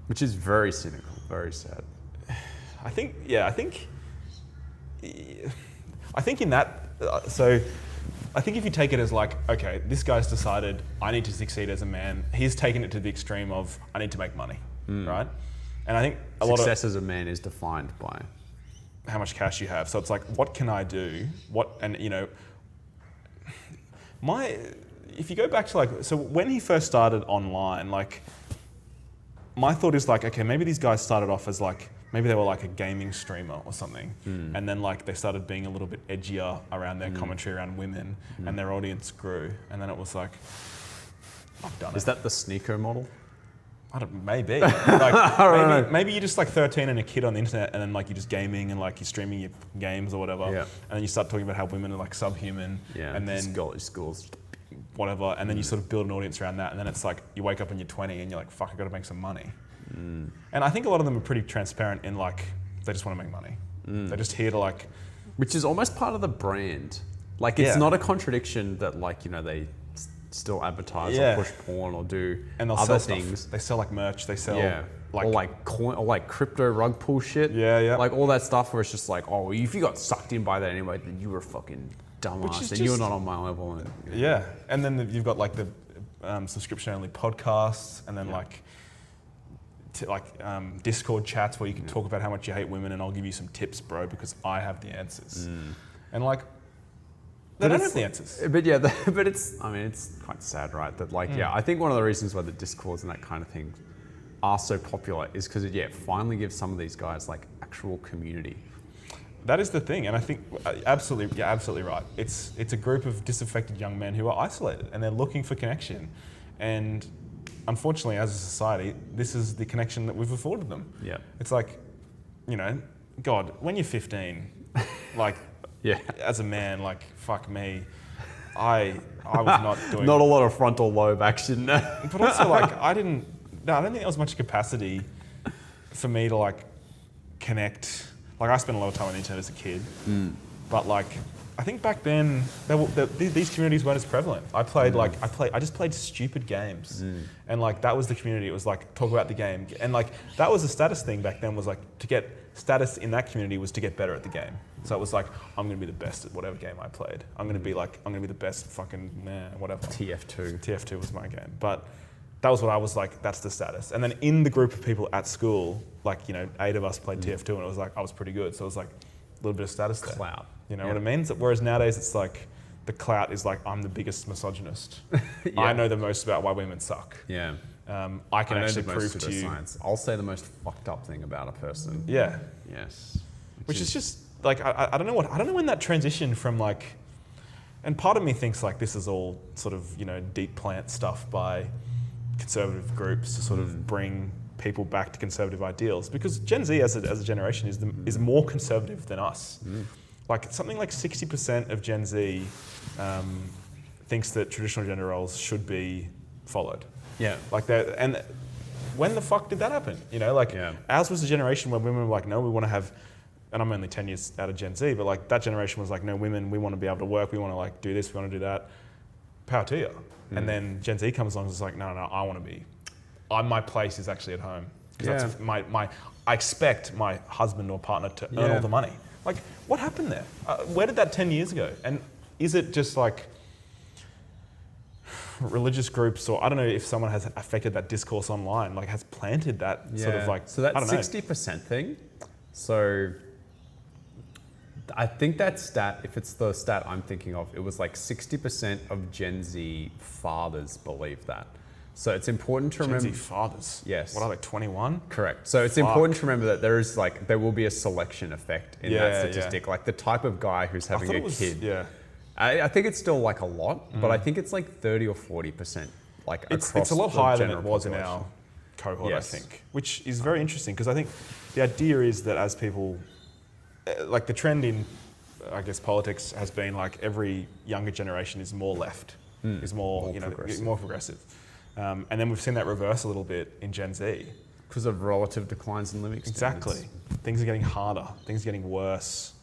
Which is very cynical, very sad. I think in that... I think if you take it as like, okay, this guy's decided I need to succeed as a man. He's taken it to the extreme of I need to make money, right? And I think success as a man is defined by how much cash you have. So it's like, what can I do? If you go back to like, so when he first started online, like my thought is like, okay, maybe these guys started off as like maybe they were like a gaming streamer or something, and then like they started being a little bit edgier around their commentary around women, and their audience grew, and then it was like, I've done it. Is that the sneaker model? I don't, maybe. Like, maybe you're just like 13 and a kid on the internet, and then like you're just gaming and like you're streaming your games or whatever, and then you start talking about how women are like subhuman, and then schools, whatever, and then you sort of build an audience around that, and then it's like you wake up when you're 20 and you're like, fuck, I got to make some money. And I think a lot of them are pretty transparent in like they just want to make money. They're just here to like, which is almost part of the brand. Like it's not a contradiction that like they still advertise or push porn or do and they'll other sell things. Stuff. They sell like merch. They sell or like coin or like crypto rug pull shit. Like all that stuff where it's just like, oh, if you got sucked in by that anyway, then you were a fucking dumbass and you're not on my level. And, and then you've got like the subscription only podcasts, and then Discord chats where you can talk about how much you hate women, and I'll give you some tips, bro, because I have the answers. And like, they don't have the answers. But it's quite sad, right? That like, I think one of the reasons why the Discords and that kind of thing are so popular is because it finally gives some of these guys like actual community. That is the thing, and I think absolutely right. It's a group of disaffected young men who are isolated and they're looking for connection, and unfortunately, as a society, this is the connection that we've afforded them. It's like, God, when you're 15, like, as a man, like, fuck me, I was not doing not a lot of frontal lobe action. But also, like, I don't think there was much capacity for me to like connect. Like, I spent a lot of time on the internet as a kid, but like, I think back then these communities weren't as prevalent. I just played stupid games, and like that was the community. It was like talk about the game, and like that was a status thing back then. Was like to get status in that community was to get better at the game. So it was like, I'm going to be the best at whatever game I played. I'm going to be the best fucking whatever. TF2 was my game, but that was what I was like. That's the status. And then in the group of people at school, like 8 of us played TF2, and it was like I was pretty good. So it was like a little bit of status there. Clout. You know what I mean? Whereas nowadays it's like the clout is like, I'm the biggest misogynist. I know the most about why women suck. I can actually prove to you. Science. I'll say the most fucked up thing about a person. Yes. Which is just like I don't know when that transition from like, and part of me thinks like this is all sort of deep plant stuff by conservative groups to sort of bring people back to conservative ideals, because Gen Z as a generation is more conservative than us. Like something like 60% of Gen Z thinks that traditional gender roles should be followed. Like that, and when the fuck did that happen? Ours was a generation where women were like, no, we want to have, and I'm only 10 years out of Gen Z, but like that generation was like, no, women, we want to be able to work, we want to like do this, we want to do that. Power to you. And then Gen Z comes along and is like, no, I want to be, my place is actually at home. Because that's I expect my husband or partner to earn all the money. Like, what happened there? Where did that 10 years ago? And is it just like religious groups, or I don't know if someone has affected that discourse online, like has planted that sort of like, so that 60% thing. So I think that stat, if it's the stat I'm thinking of, it was like 60% of Gen Z fathers believe that. So it's important to remember. Gen Z fathers? Yes. What are they, 21? Correct. So it's important to remember that there will be a selection effect in that statistic. Like the type of guy who's having a kid. I think it's still like a lot, but I think it's like 30 or 40% like across It's a lot higher than it was population. in our cohort, I think, which is very interesting, because I think the idea is that as people, like the trend in, I guess, politics has been like every younger generation is more left, is more progressive. And then we've seen that reverse a little bit in Gen Z. Because of relative declines in living standards. Exactly. Things are getting harder. Things are getting worse,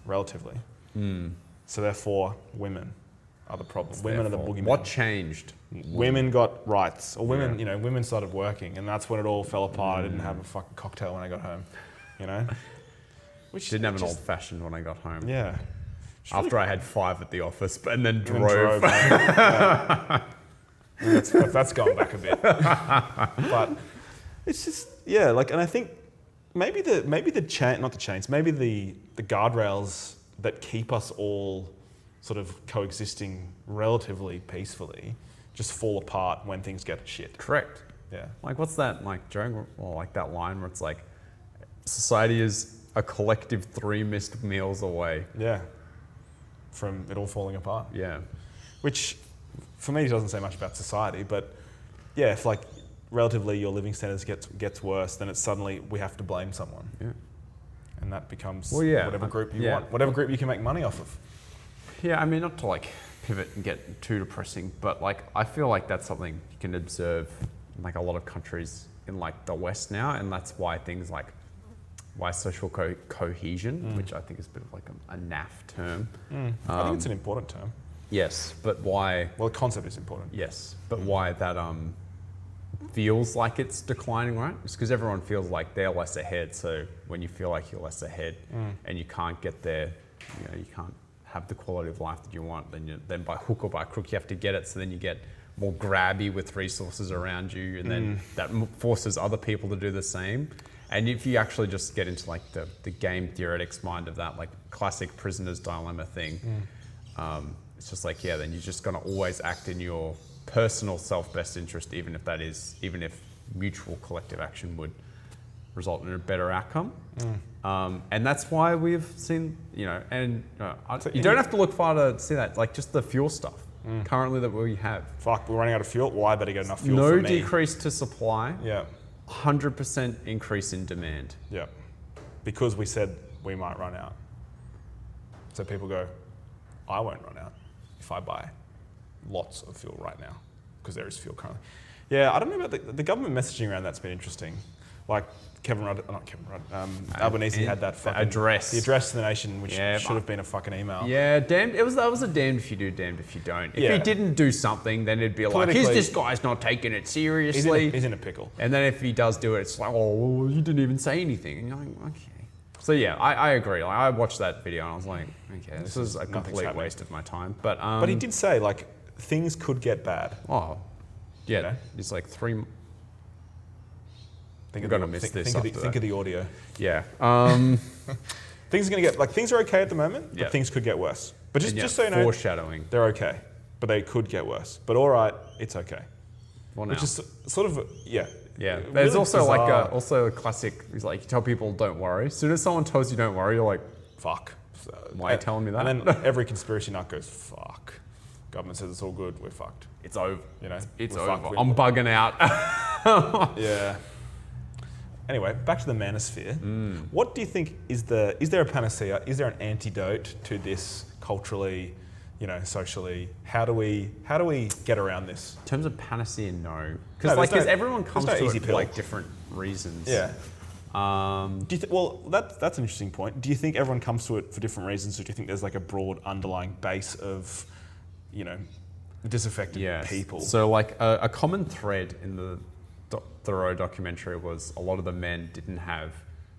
relatively. So therefore, women are the problem. Women are the boogeyman. What changed? Women got rights. Or women, women started working, and that's when it all fell apart. I didn't have a fucking cocktail when I got home, Which didn't have an old fashioned when I got home. Yeah. After I had 5 at the office, and then drove. That's gone back a bit, but it's just and I think maybe the guardrails that keep us all sort of coexisting relatively peacefully just fall apart when things get shit. Correct. Yeah. Like what's that like during like that line where it's like, society is a collective 3 missed meals away. Yeah. From it all falling apart. Yeah. Which, for me, doesn't say much about society, but yeah, if like relatively your living standards gets worse, then it's suddenly we have to blame someone. Yeah. And that becomes Well, whatever group you want, whatever group you can make money off of. Yeah, I mean, not to like pivot and get too depressing, but like I feel like that's something you can observe in like a lot of countries in like the West now, and that's why things like social cohesion, which I think is a bit of like a naff term. I think it's an important term. Yes, but why? Well, the concept is important. Yes, but why that feels like it's declining, right? It's because everyone feels like they're less ahead. So when you feel like you're less ahead and you can't get there, you can't have the quality of life that you want, then by hook or by crook you have to get it. So then you get more grabby with resources around you, and then that forces other people to do the same. And if you actually just get into like the game theoretics mind of that, like classic prisoner's dilemma thing, it's just like, yeah, then you're just gonna always act in your personal self-best interest, even if mutual collective action would result in a better outcome. And that's why we've seen, you don't have to look far to see that, like just the fuel stuff currently that we have. Fuck, we're running out of fuel. Well, I better get enough fuel no for me. decrease to supply. Yeah. 100% increase in demand. Yeah. Because we said we might run out. So people go, I won't run out if I buy lots of fuel right now, because there is fuel currently. Yeah, I don't know about the government messaging around that's been interesting. Like Albanese had that fucking address. The address to the nation, which should have been a fucking email. Yeah, that was a damned if you do, damned if you don't. If he didn't do something, then it'd be like, this guy's not taking it seriously. He's in a pickle. And then if he does do it, it's like, oh, well, you didn't even say anything. And you're like, okay. So yeah, I agree. Like, I watched that video and I was like, okay, this is a complete waste of my time. But he did say like things could get bad. Oh, yeah. You know? It's like 3. Think of the audio. Yeah. Things are going to get, like, things are okay at the moment, but things could get worse. But just so you know, foreshadowing. They're okay, but they could get worse. But all right, it's okay. Well, now. Which is sort of, Yeah. Really There's also bizarre. like a classic, is like you tell people don't worry. As soon as someone tells you don't worry, you're like, fuck. Why are you telling me that? And then every conspiracy nut goes, fuck. Government says it's all good, we're fucked. It's over. You know, it's we're over. fucked. I'm bugging out. Yeah. Anyway, back to the Manosphere. What do you think is there a panacea? Is there an antidote to this culturally, socially? How do we get around this? In terms of panacea, no. Because everyone comes to it for like different reasons. Yeah. That's an interesting point. Do you think everyone comes to it for different reasons, or do you think there's like a broad underlying base of, disaffected people? So like a common thread in the Thoreau documentary was a lot of the men didn't have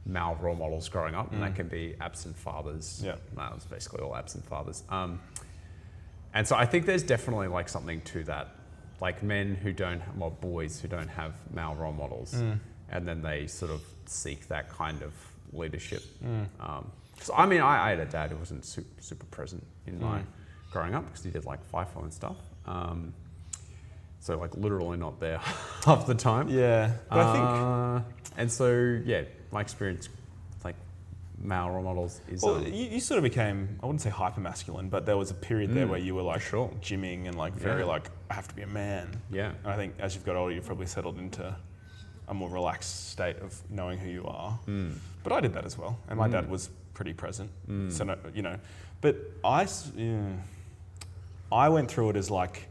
male role models growing up, and that can be absent fathers. Yeah. No, it's basically all absent fathers. And so I think there's definitely like something to that, like boys who don't have male role models, and then they sort of seek that kind of leadership. So I mean, I had a dad who wasn't super present in my growing up because he did like FIFO and stuff. So like literally not there half the time. Yeah, but I think... And so, yeah, my experience like male role models is... Well, you sort of became, I wouldn't say hyper masculine, but there was a period there where you were like gymming and like very like, I have to be a man. Yeah. And I think as you've got older, you've probably settled into a more relaxed state of knowing who you are. But I did that as well. And my dad was pretty present. So, but I went through it as like,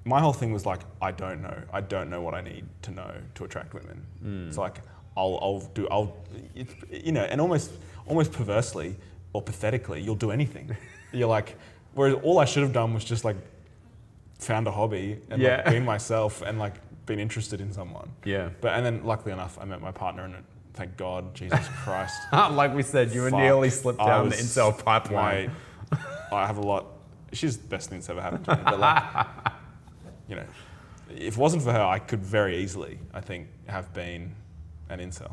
my whole thing was like, I don't know what I need to know to attract women. It's like, and almost perversely or pathetically, you'll do anything. You're like, whereas all I should have done was just like found a hobby and like been myself and like been interested in someone. Yeah. And then luckily enough, I met my partner and thank God, Jesus Christ. Like we said, you were nearly slipped down the incel pipeline. I have a lot. She's the best thing that's ever happened to me. But like, if it wasn't for her, I could very easily, I think, have been an incel.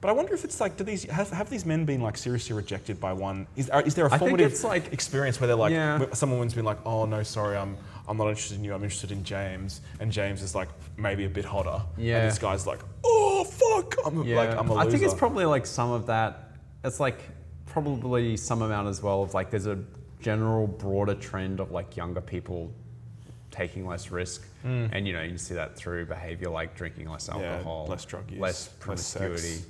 But I wonder if it's like, have these men been like seriously rejected by one? Is there a formative experience where they're like, some woman's been like, oh no, sorry, I'm I'm not interested in you, I'm interested in James, and James is like maybe a bit hotter. Yeah. And this guy's like, oh fuck, I'm a loser. I think it's probably like some of that. It's like probably some amount as well of like there's a general broader trend of like younger people taking less risk, and you know you see that through behavior like drinking less alcohol, less drug use, less promiscuity.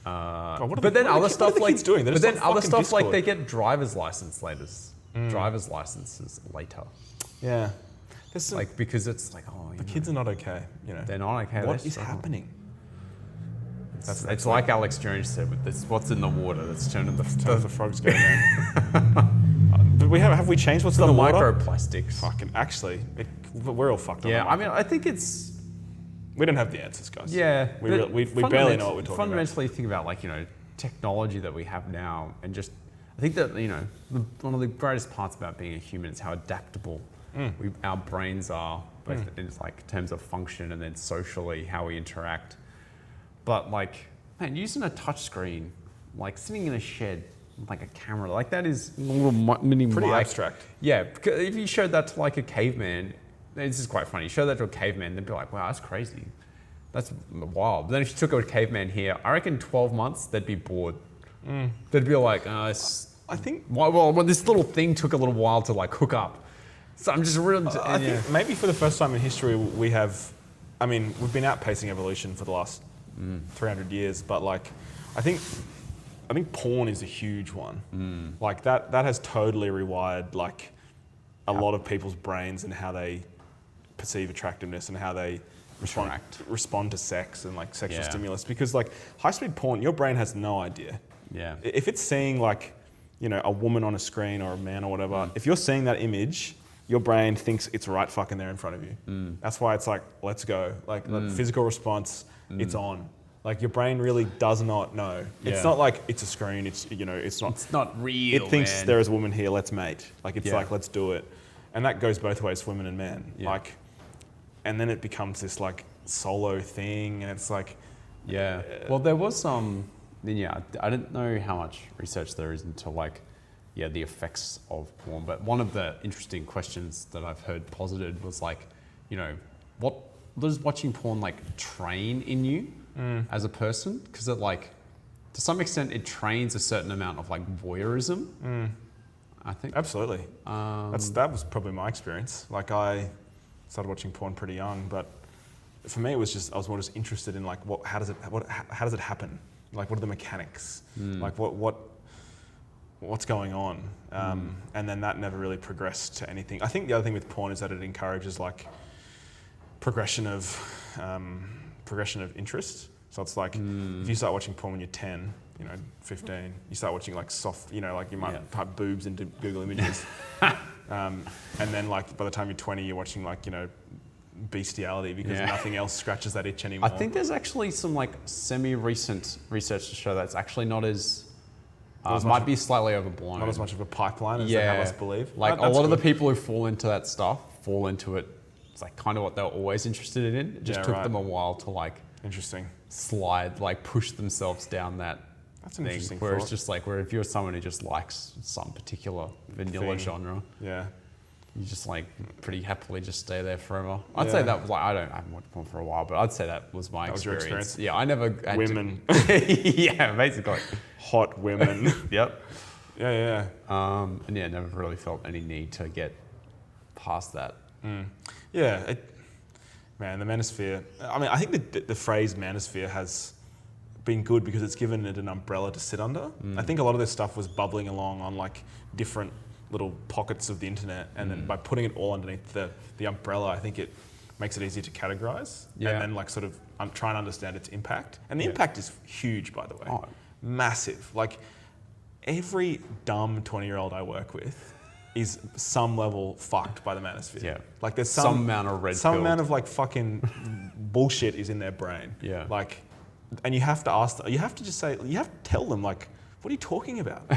But then other stuff like doing. But then other stuff like they get driver's licenses later. Yeah, there's some, like because it's like the kids are not okay. You know, they're not okay. What is happening? It's like Alex Jones said, with this, what's in the water that's turning the frogs going down. But have we changed what's in the water? Microplastics. Fucking actually, we're all fucked up. Yeah, I mean, I think it's. We don't have the answers, guys. Yeah, we barely know what we're talking fundamentally think about like, you know, technology that we have now, and just I think that, you know, one of the greatest parts about being a human is how adaptable our brains are, both in like terms of function and then socially how we interact. But like, man, using a touch screen, like sitting in a shed with like a camera, like that is a little mini pretty abstract. Yeah, because if you showed that to like a caveman, this is quite funny. You show that to a caveman, they'd be like, wow, that's crazy. That's wild. But then if you took a caveman here, I reckon 12 months, they'd be bored. They'd be like, I think, well, this little thing took a little while to like hook up. So I'm just really... I think maybe for the first time in history, we've been outpacing evolution for the last 300 years, but like, I think porn is a huge one. Like that has totally rewired like a lot of people's brains and how they perceive attractiveness and how they respond to sex and like sexual stimulus, because like high-speed porn, your brain has no idea. Yeah. If it's seeing like, you know, a woman on a screen or a man or whatever, if you're seeing that image, your brain thinks it's right fucking there in front of you. That's why it's like, let's go. Like the physical response, it's on. Like your brain really does not know. Yeah. It's not like it's a screen. It's, you know, it's not real. It thinks there is a woman here. Let's mate. Like it's like, let's do it. And that goes both ways for women and men. Yeah. Like, and then it becomes this like solo thing, and it's like, well, there was some. I didn't know how much research there is into like, the effects of porn. But one of the interesting questions that I've heard posited was like, you know, what does watching porn like train in you as a person? Because it like, to some extent, it trains a certain amount of like voyeurism. I think absolutely. That was probably my experience. Like I started watching porn pretty young, but for me it was just I was more just interested in like how does it happen? Like what are the mechanics? Like what's going on? And then that never really progressed to anything. I think the other thing with porn is that it encourages like progression of interest. So it's like if you start watching porn when you're 10, 15, you start watching like soft, like you might type boobs into Google Images. And then like by the time you're 20, you're watching like, bestiality because nothing else scratches that itch anymore. I think there's actually some like semi-recent research to show that's actually not as, might be slightly overblown. Not as much of a pipeline as they have us believe. Like a lot of the people who fall into that stuff fall into it. It's like kind of what they were always interested in. It just took them a while to like slide, like push themselves down that. That's an interesting where thought. It's just like, where if you're someone who just likes some particular vanilla genre, you just like pretty happily just stay there forever. I'd say that was like, I haven't watched porn for a while, but I'd say that was my experience. Was your experience? Yeah, I never had women. Yeah, basically. Hot women. Yep. Yeah. And never really felt any need to get past that. Yeah, man, the Manosphere. I mean, I think the phrase Manosphere has been good because it's given it an umbrella to sit under. I think a lot of this stuff was bubbling along on like different little pockets of the internet, and then by putting it all underneath the umbrella, I think it makes it easier to categorize and then like sort of try and understand its impact. And the impact is huge, by the way. Oh. Massive. Like every dumb 20-year-old I work with is some level fucked by the Manosphere. Yeah. Like there's some amount of red some pill. amount of like fucking bullshit is in their brain. Yeah. Like, and you have to ask them, you have to just say, you have to tell them like, what are you talking about?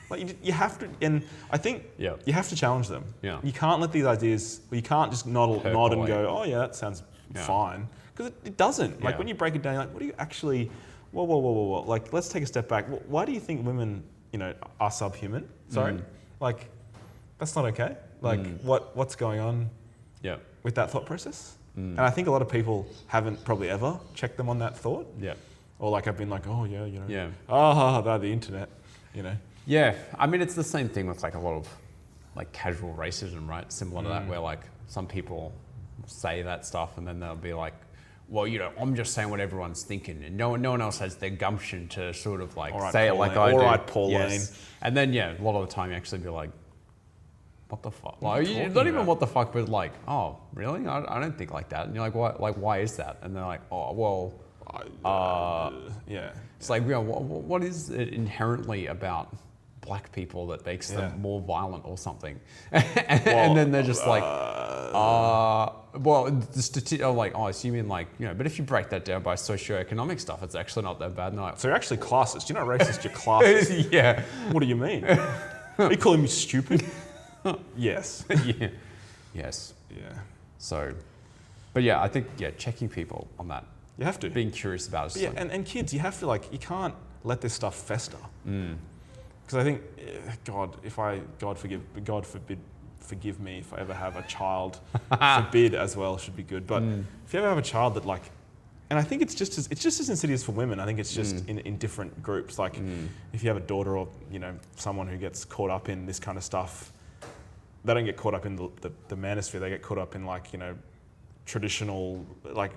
Like you have to, and I think you have to challenge them. Yeah. You can't let these ideas, you can't just nod and go, oh yeah, that sounds fine. Because it doesn't. Like when you break it down, you're like, what do you actually, whoa. Like let's take a step back. Why do you think women, are subhuman? Sorry? Like, that's not okay. Like what's going on? Yeah. with that thought process. And I think a lot of people haven't probably ever checked them on that thought. Yeah. Or like I've been like, oh yeah, Yeah. the internet, Yeah. I mean, it's the same thing with like a lot of like casual racism, right? Similar to that, where like some people say that stuff and then they'll be like, well, I'm just saying what everyone's thinking, and no one else has the gumption to sort of like say it like I do. All right, Pauline. Yes. And then a lot of the time you actually be like, what the fuck? Like, you not talking even about? what the fuck, but like, oh, really? I don't think like that. And you're like, why? Like, why is that? And they're like, oh, well, yeah. it's like, what is it inherently about black people that makes them more violent or something? And then they're just like, well, like, oh, so you mean like, but if you break that down by socioeconomic stuff, it's actually not that bad. No. So you're actually classist. You're not racist, you're classist. Yeah. What do you mean? Are you calling me stupid? Yes. Yeah. Yes. Yeah. So, but yeah, I think, checking people on that. You have to. Being curious about it. Yeah, and kids, you have to you can't let this stuff fester. Because I think, God forbid, forgive me if I ever have a child. Forbid as well should be good. But if you ever have a child that and I think it's just as insidious for women. I think it's just in different groups. Like if you have a daughter or someone who gets caught up in this kind of stuff, they don't get caught up in the manosphere. They get caught up in traditional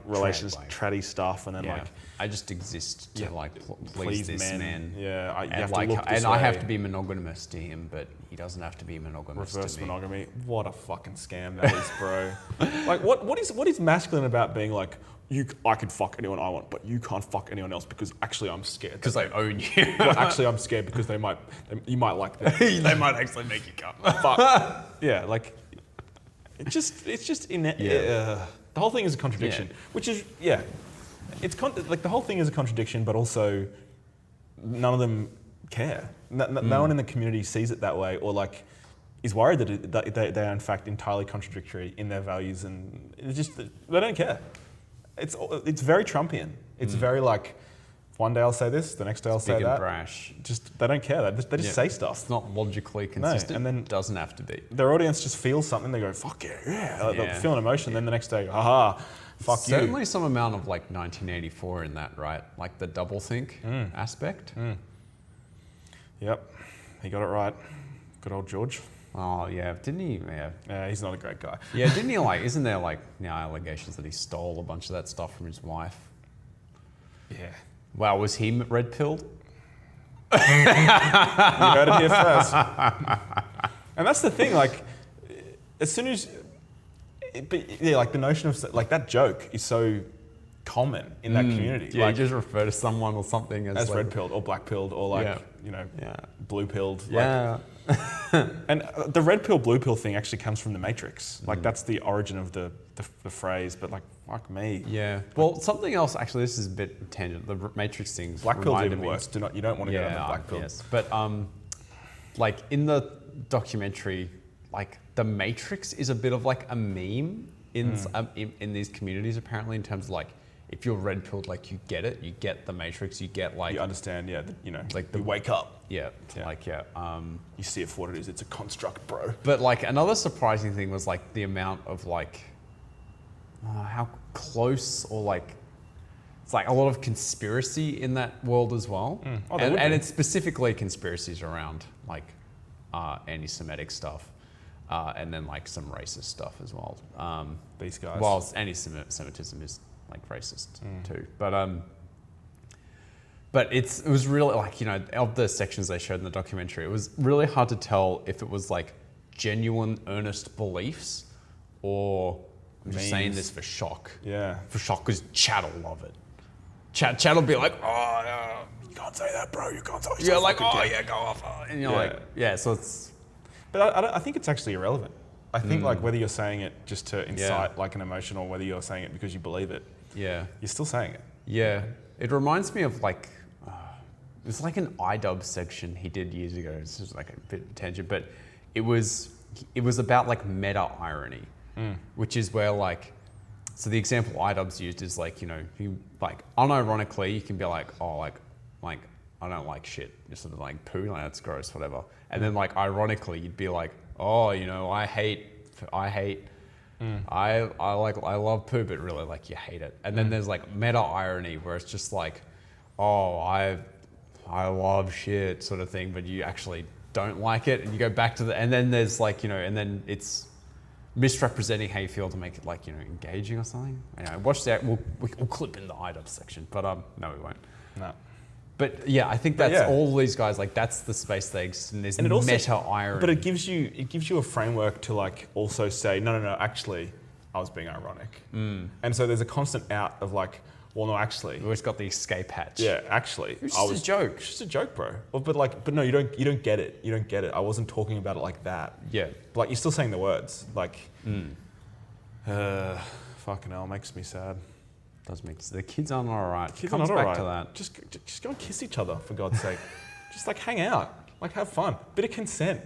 relations, traddy stuff, and then I just exist to please this man. Yeah, you and have to look this I way. have to be monogamous to him, but he doesn't have to be monogamous Reverse to me. monogamy. What a fucking scam that is, bro. What is masculine about being like, I could fuck anyone I want, but you can't fuck anyone else because actually I'm scared. Because they own you. Well, actually I'm scared because you might like that. They might actually make you come. But yeah, it's just in the whole thing is a contradiction, which is it's the whole thing is a contradiction, but also none of them care. No one in the community sees it that way, or is worried that they are in fact entirely contradictory in their values, and it's just they don't care. It's very Trumpian. It's very one day I'll say this, the next day I'll say big that. And brash. Just they don't care. They just say stuff. It's not logically consistent. And then it doesn't have to be. Their audience just feels something. They go, "Fuck yeah!" They feel an emotion. Then the next day, haha, fuck you. Certainly some amount of 1984 in that, right? Like the doublethink aspect. Yep, he got it right. Good old George. Oh yeah, didn't he? Yeah. He's not a great guy. Yeah, didn't he isn't there now allegations that he stole a bunch of that stuff from his wife? Yeah. Wow, was he red pilled? You heard it here first. And that's the thing, as soon as, the notion of that joke is so common in that community. Yeah, you just refer to someone or something as red pilled or black pilled or blue pilled. Yeah. And the red pill, blue pill thing actually comes from the Matrix. That's the origin of the phrase, but fuck me. Yeah. Well, something else, actually, this is a bit tangent. The Matrix things. Black pill's even worse. You don't want to get on the black pill. Yes. But in the documentary, the Matrix is a bit of a meme in these communities, apparently, in terms of if you're red pilled, you get it, you get the Matrix, you get you understand, you wake up. Yeah. You see it for what it is. It's a construct, bro. But another surprising thing was the amount of how close or it's a lot of conspiracy in that world as well. And it's specifically conspiracies around anti-Semitic stuff. And then some racist stuff as well. These guys. Well, anti-Semitism is racist too. But it was really of the sections they showed in the documentary, it was really hard to tell if it was genuine, earnest beliefs or I'm just saying this for shock. Yeah. For shock, because Chad will love it. Chad will be like, oh, yeah. You can't say that, bro. You can't say that. You're like, oh, yeah, go off. And you're so it's... But I think it's actually irrelevant. I think whether you're saying it just to incite an emotion or whether you're saying it because you believe it, you're still saying it. Yeah. It reminds me of it was an iDub section he did years ago. It's just a bit of a tangent, but it was about meta irony, which is where so the example iDub's used is you unironically you can be I don't like shit. You're sort of poo, that's gross, whatever. And then ironically you'd be oh, I hate I love poo, but really like you hate it. And then there's like meta irony where it's just like, oh, I love shit sort of thing, but you actually don't like it, and you go back to and then there's like, and then it's misrepresenting how you feel to make it like, engaging or something. Anyway, watch that. We'll clip in the IDUB section, but no, we won't. No. But yeah, I think that's all these guys, like that's the space they exist in. There's meta irony. But it gives you a framework to like also say, no, actually, I was being ironic. And so there's a constant out of like, well, no, actually. We always got the escape hatch. Yeah, actually. It's just a joke. It's just a joke, bro. But no, you don't get it. You don't get it. I wasn't talking about it like that. Yeah. But like, you're still saying the words. Like, fucking hell, makes me sad. Does make the kids aren't all right. Kids Comes are not back all right. to that. Just go and kiss each other, for God's sake. Just like hang out. Like have fun. Bit of consent,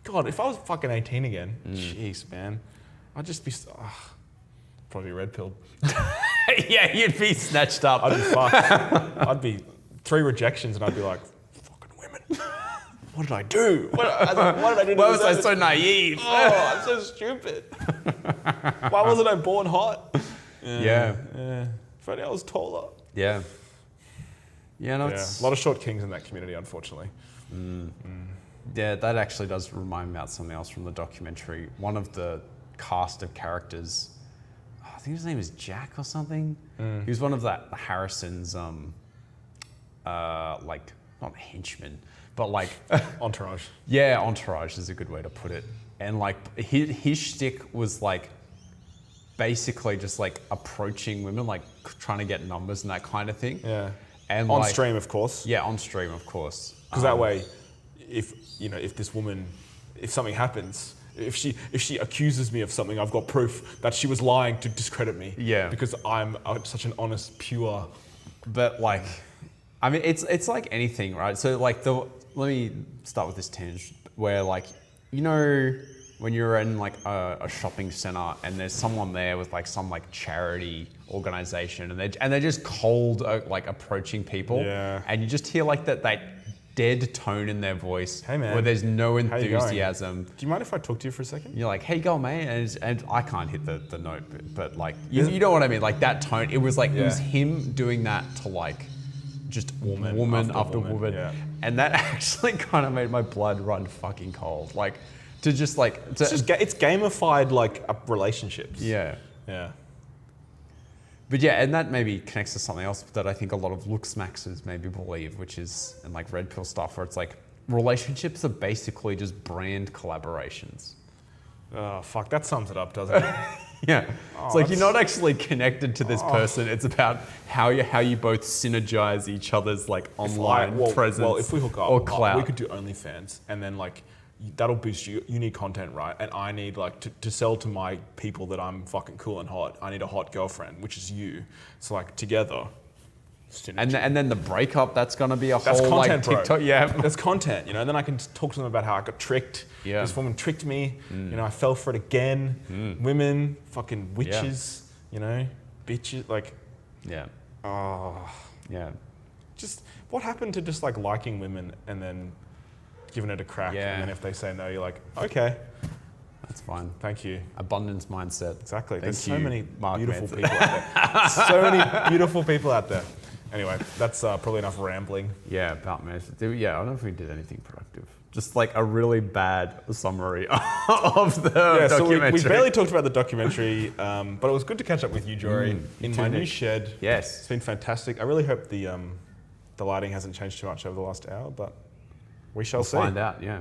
God, if I was fucking 18 again, jeez, man. I'd just be, probably red pilled. Yeah, you'd be snatched up. I'd be fucked. I'd be 3 rejections and I'd be like, fucking women. What did I do? What did I do? Why was I so naive? Oh, I'm so stupid. Why wasn't I born hot? Yeah. If only I was taller. Yeah. Yeah, no, it's... A lot of short kings in that community, unfortunately. Yeah, that actually does remind me about something else from the documentary. One of the cast of characters, I think his name is Jack or something. He was one of that Harrison's, like, not henchmen, but like... Entourage. Yeah, entourage is a good way to put it. And like, his shtick was like, basically just like approaching women, like trying to get numbers and that kind of thing. Yeah. And on like, stream, of course. Yeah, on stream, of course. Because that way, if this woman, if something happens, if she accuses me of something, I've got proof that she was lying to discredit me. Yeah. Because I'm such an honest, pure. But like, I mean, it's like anything, right? So like let me start with this tinge where like, when you're in like a shopping center and there's someone there with like some like charity organization and they're just cold like approaching people, and you just hear like that dead tone in their voice, hey man, where there's no enthusiasm. enthusiasm. Do you mind if I talk to you for a second? You're like, hey, go mate, and I can't hit the note, but like you know what I mean, like that tone. It was like it was him doing that to like just woman after woman. Yeah. And that actually kind of made my blood run fucking cold. Like. To just like... it's gamified like relationships. Yeah. Yeah. But yeah, and that maybe connects to something else that I think a lot of look-smaxers maybe believe, which is, and like red pill stuff, where it's like, relationships are basically just brand collaborations. Oh, fuck, that sums it up, doesn't it? Yeah. It's like you're not actually connected to this person. It's about how you both synergize each other's like online presence. Well, if we hook up, or clout. We could do OnlyFans, and then like, that'll boost you. You need content, right? And I need like to sell to my people that I'm fucking cool and hot. I need a hot girlfriend, which is you. So like together. And then the breakup, that's gonna be a whole content, like TikTok. Bro. Yeah, that's content. And then I can talk to them about how I got tricked. Yeah. This woman tricked me. I fell for it again. Women, fucking witches. Bitches. Like. Yeah. Oh. Yeah. Just what happened to just like liking women and then giving it a crack, and then if they say no, you're like, okay, that's fine. Thank you. Abundance mindset. Exactly. There's so many beautiful people out there. So many beautiful people out there. Anyway, that's probably enough rambling. Yeah, about Manosphere. Yeah, I don't know if we did anything productive. Just like a really bad summary of the documentary. So we barely talked about the documentary, but it was good to catch up with you, Jory, in my new shed. Yes. It's been fantastic. I really hope the lighting hasn't changed too much over the last hour, but we shall see. We'll find out, yeah.